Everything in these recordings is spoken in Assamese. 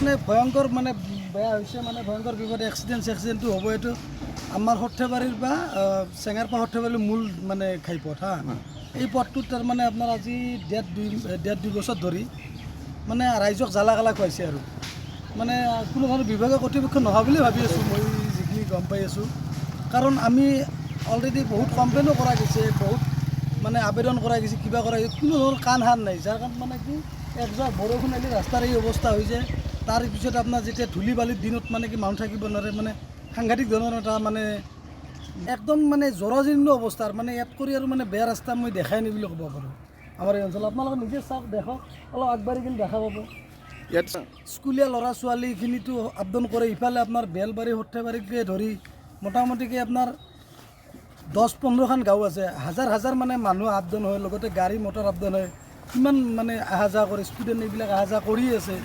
মানে ভয়ংকৰ মানে বেয়া হৈছে মানে ভয়ংকৰ বিপদ এক্সিডেণ্টটো হ'ব এইটো আমাৰ সৰ্থেবাৰীৰ বা চেঙাৰপা সৰ্থেবাৰীৰ মূল মানে ঘাইপথ হা এই পথটোত তাৰমানে আপোনাৰ আজি ডেৰ দুই বছৰ ধৰি মানে ৰাইজক জ্বালা কালা খুৱাইছে আৰু মানে কোনো ধৰণৰ বিভাগীয় কৰ্তৃপক্ষ নহয় বুলি ভাবি আছোঁ মই যিখিনি গম পাই আছোঁ কাৰণ আমি অলৰেডি বহুত কমপ্লেইনো কৰা গৈছে বহুত মানে আবেদন কৰা গৈছে কিবা কৰা গৈছে কোনো ধৰণৰ কাণ সাৰ নাই যাৰ কাৰণে মানে কি একজাক বৰষুণ আহিলে ৰাস্তাৰ এই অৱস্থা হৈ যায় তাৰপিছত আপোনাৰ যেতিয়া ধূলি বালিৰ দিনত মানে কি মানুহ থাকিব নোৱাৰে মানে সাংঘাতিক ধৰণৰ এটা মানে একদম মানে জৰাজীৰ্ণ অৱস্থাৰ মানে ইয়াত কৰি আৰু মানে বেয়া ৰাস্তা মই দেখাই নাই বুলি ক'ব পাৰোঁ আমাৰ এই অঞ্চলত আপোনালোকে নিজে চাওক দেখক অলপ আগবাঢ়ি কিনে দেখা পাব ইয়াত স্কুলীয়া ল'ৰা ছোৱালীখিনিতো আপডাউন কৰে ইফালে আপোনাৰ বেলবাৰী সৰ্থেবাৰীকে ধৰি মোটামুটিকৈ আপোনাৰ 10-15খন গাঁও আছে হাজাৰ হাজাৰ মানে মানুহ আপডাউন হয় লগতে গাড়ী মটৰ আপডাউন হয় কিমান মানে অহা যোৱা কৰে ষ্টুডেণ্ট এইবিলাক অহা যোৱা কৰি আছে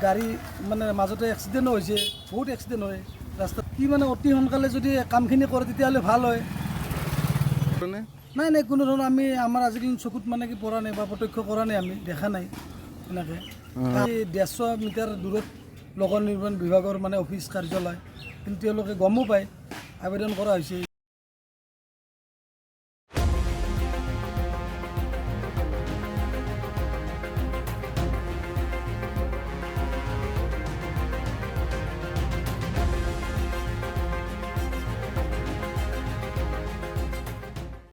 গাড়ী মানে মাজতে এক্সিডেণ্টো হৈছে বহুত এক্সিডেণ্ট হয় ৰাস্তাত কি মানে অতি সোনকালে যদি কামখিনি কৰে তেতিয়াহ'লে ভাল হয় নাই নাই কোনো ধৰণৰ আমাৰ আজিকালি চকুত মানে কি পৰা নাই বা প্ৰত্যক্ষ কৰা নাই আমি দেখা নাই এনেকৈ এই 150 মিটাৰ দূৰত নগৰ নিৰ্মাণ বিভাগৰ মানে অফিচ কাৰ্যালয় কিন্তু তেওঁলোকে গমো পায় আবেদন কৰা হৈছে